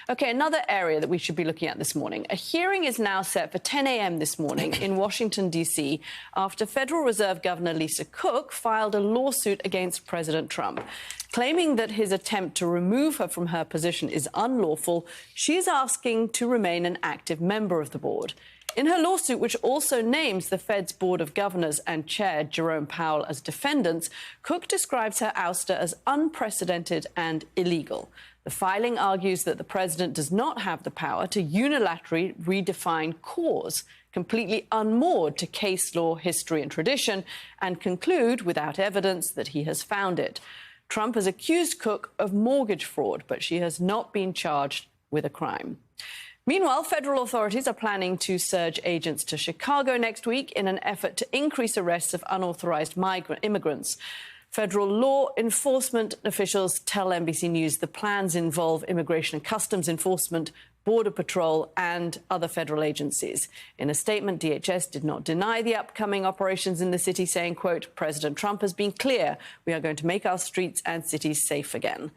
OK, another area that we should be looking at this morning. A hearing is now set for 10 a.m. this morning in Washington, D.C., after Federal Reserve Governor Lisa Cook filed a lawsuit against President Trump. Claiming that his attempt to remove her from her position is unlawful, she's asking to remain an active member of the board. In her lawsuit, which also names the Fed's Board of Governors and Chair Jerome Powell as defendants, Cook describes her ouster as unprecedented and illegal. The filing argues that the president does not have the power to unilaterally redefine cause, completely unmoored to case law, history and tradition, and conclude, without evidence, that he has found it. Trump has accused Cook of mortgage fraud, but she has not been charged with a crime. Meanwhile, federal authorities are planning to surge agents to Chicago next week in an effort to increase arrests of unauthorized immigrants. Federal law enforcement officials tell NBC News the plans involve Immigration and Customs Enforcement, Border Patrol and other federal agencies. In a statement, DHS did not deny the upcoming operations in the city, saying, quote, President Trump has been clear, we are going to make our streets and cities safe again.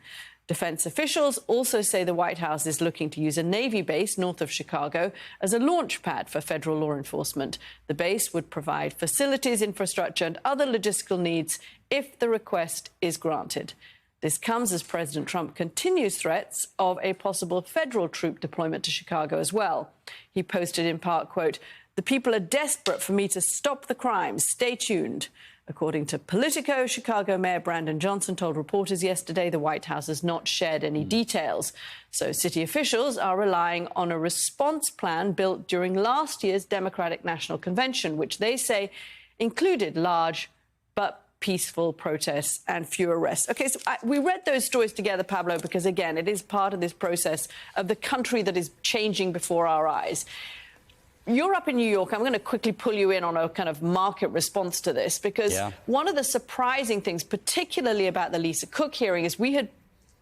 Defense officials also say the White House is looking to use a Navy base north of Chicago as a launch pad for federal law enforcement. The base would provide facilities, infrastructure and other logistical needs if the request is granted. This comes as President Trump continues threats of a possible federal troop deployment to Chicago as well. He posted in part, quote, the people are desperate for me to stop the crimes. Stay tuned. According to Politico, Chicago Mayor Brandon Johnson told reporters yesterday the White House has not shared any details. So city officials are relying on a response plan built during last year's Democratic National Convention, which they say included large but peaceful protests and fewer arrests. OK, so we read those stories together, Pablo, because, again, it is part of this process of the country that is changing before our eyes. You're up in New York. I'm going to quickly pull you in on a kind of market response to this, because one of the surprising things, particularly about the Lisa Cook hearing, is we had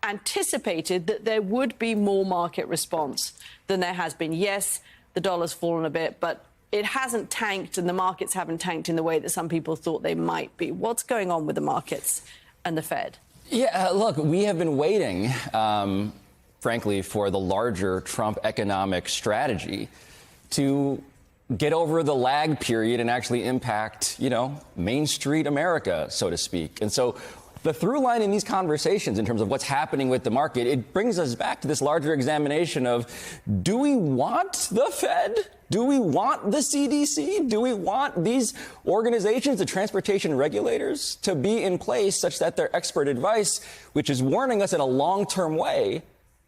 anticipated that there would be more market response than there has been. Yes, the dollar's fallen a bit, but it hasn't tanked and the markets haven't tanked in the way that some people thought they might be. What's going on with the markets and the Fed? Yeah, look, we have been waiting, frankly, for the larger Trump economic strategy to get over the lag period and actually impact, Main Street America, so to speak. And so the through line in these conversations in terms of what's happening with the market, it brings us back to this larger examination of, do we want the Fed? Do we want the CDC? Do we want these organizations, the transportation regulators, to be in place such that their expert advice, which is warning us in a long-term way,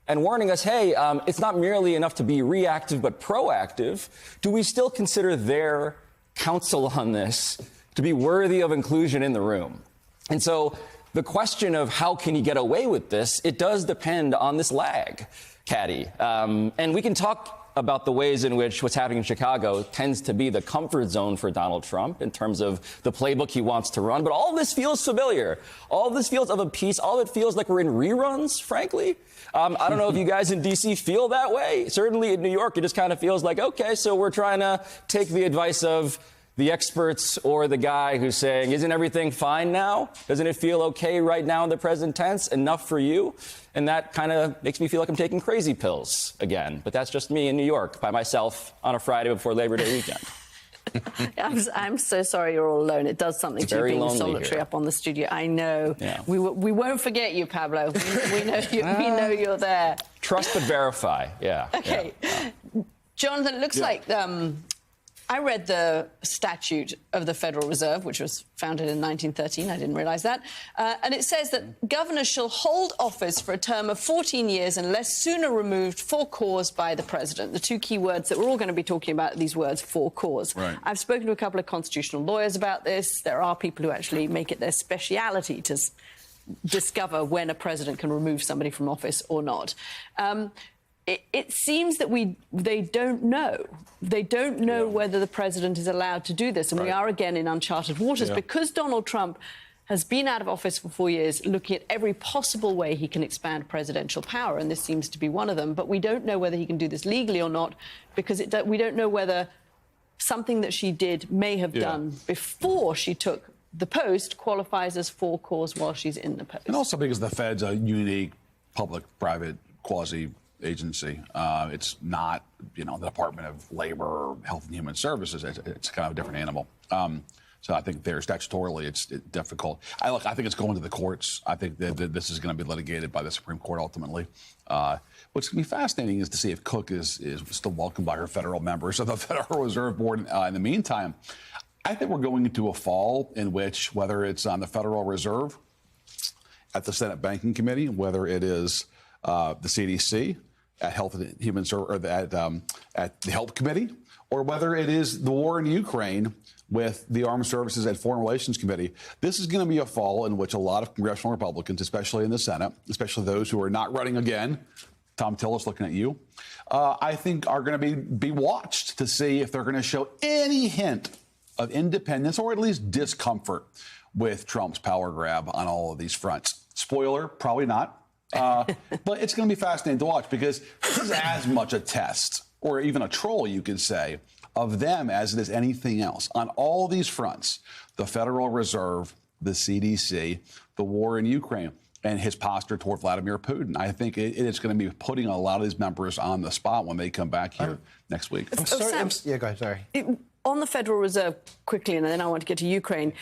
and warning us, hey, it's not merely enough to be reactive but proactive, do we still consider their counsel on this to be worthy of inclusion in the room? And so the question of how can you get away with this, it does depend on this lag, Caddy. And we can talk about the ways in which what's happening in Chicago tends to be the comfort zone for Donald Trump in terms of the playbook he wants to run. But all this feels familiar. All this feels of a piece. All it feels like we're in reruns, frankly. I don't know if you guys in D.C. feel that way. Certainly in New York, it just kind of feels like, OK, so we're trying to take the advice of the experts or the guy who's saying, isn't everything fine now? Doesn't it feel OK right now in the present tense? Enough for you? And that kind of makes me feel like I'm taking crazy pills again. But that's just me in New York by myself on a Friday before Labor Day weekend. I'm so sorry you're all alone. It does something to you being solitary up on the studio. I know. Yeah. We won't forget you, Pablo. We know you're there. Trust but verify. Yeah. OK. Yeah. Jonathan, it looks like I read the statute of the Federal Reserve, which was founded in 1913. I didn't realize that. And it says that governors shall hold office for a term of 14 years unless sooner removed for cause by the president. The two key words that we're all going to be talking about are these words, for cause. Right. I've spoken to a couple of constitutional lawyers about this. There are people who actually make it their speciality to discover when a president can remove somebody from office or not. It seems that they don't know. They don't know whether the president is allowed to do this. And we are, again, in uncharted waters because Donald Trump has been out of office for 4 years, looking at every possible way he can expand presidential power. And this seems to be one of them. But we don't know whether he can do this legally or not, because we don't know whether something that she may have done before she took the post qualifies as for cause while she's in the post. And also because the Fed's a unique public-private quasi agency. It's not, the Department of Labor or Health and Human Services. It's kind of a different animal. So I think there, statutorily, it's difficult. I think it's going to the courts. I think that this is going to be litigated by the Supreme Court ultimately. What's going to be fascinating is to see if Cook is still welcomed by her federal members of the Federal Reserve Board. In the meantime, I think we're going into a fall in which, whether it's on the Federal Reserve, at the Senate Banking Committee, whether it is the CDC, at Health and Human Services, or at the Health Committee, or whether it is the war in Ukraine with the Armed Services and Foreign Relations Committee, this is going to be a fall in which a lot of congressional Republicans, especially in the Senate, especially those who are not running again, Tom Tillis looking at you, I think are going to be watched to see if they're going to show any hint of independence or at least discomfort with Trump's power grab on all of these fronts. Spoiler, probably not. But it's going to be fascinating to watch because this is as much a test or even a troll, you could say, of them as it is anything else. On all these fronts, the Federal Reserve, the CDC, the war in Ukraine, and his posture toward Vladimir Putin. I think it is going to be putting a lot of these members on the spot when they come back here next week. I'm sorry. Yeah, go ahead. Sorry. On the Federal Reserve, quickly, and then I want to get to Ukraine,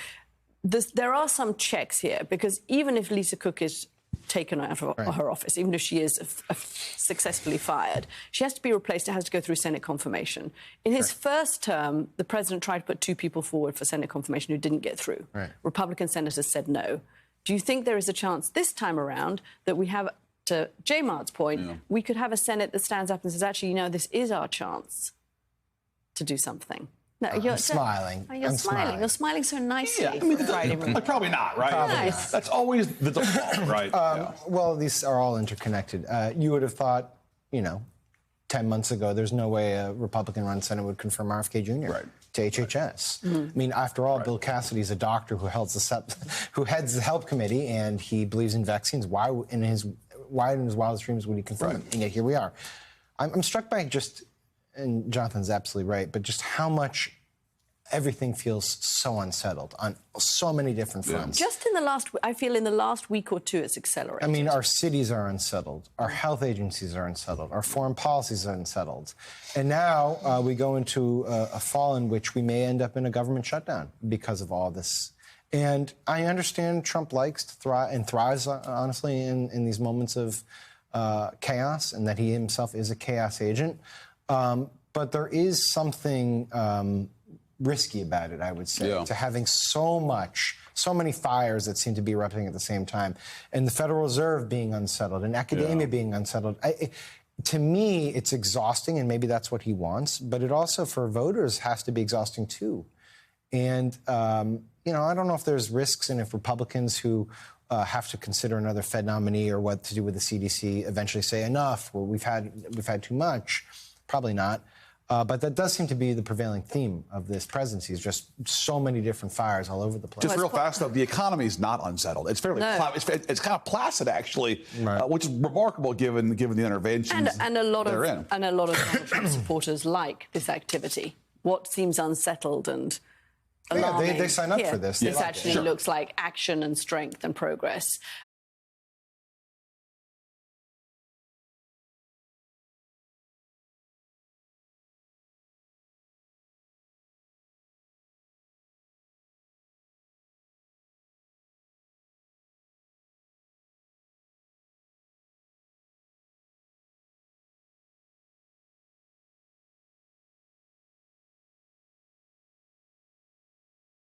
there are some checks here, because even if Lisa Cook is taken out of her office, even if she is successfully fired, she has to be replaced. It has to go through Senate confirmation. In his first term, the president tried to put 2 people forward for Senate confirmation who didn't get through. Republican senators said no. Do you think there is a chance this time around that we have, to J. Mart's point, we could have a Senate that stands up and says, actually, this is our chance to do something? No, you're smiling. You're smiling. You're smiling so nicely. Yeah, probably not, right? Nice. That's always the default, right? Well, these are all interconnected. You would have thought, 10 months ago, there's no way a Republican-run Senate would confirm RFK Jr. to HHS. I mean, after all, Bill Cassidy is a doctor who heads the Help Committee, and he believes in vaccines. Why in his wildest dreams would he confirm it? And yet here we are. I'm struck by and Jonathan's absolutely right, but just how much everything feels so unsettled on so many different fronts. Just I feel in the last week or two, it's accelerated. I mean, our cities are unsettled. Our health agencies are unsettled. Our foreign policies are unsettled. And now we go into a fall in which we may end up in a government shutdown because of all this. And I understand Trump likes to thrive and thrives, honestly, in these moments of chaos, and that he himself is a chaos agent. But there is something risky about it, I would say, to having so many fires that seem to be erupting at the same time, and the Federal Reserve being unsettled, and academia being unsettled. To me, it's exhausting, and maybe that's what he wants, but it also, for voters, has to be exhausting too. And, I don't know if there's risks, and if Republicans who have to consider another Fed nominee or what to do with the CDC eventually say enough, well, we've had too much. Probably not. But that does seem to be the prevailing theme of this presidency, is just so many different fires all over the place. Just real fast, though, the economy is not unsettled. It's fairly it's kind of placid, actually, which is remarkable given the interventions and a lot they're in. And a lot of Donald Trump supporters like this activity. What seems unsettled and alarming they sign up for this. This actually looks like action and strength and progress.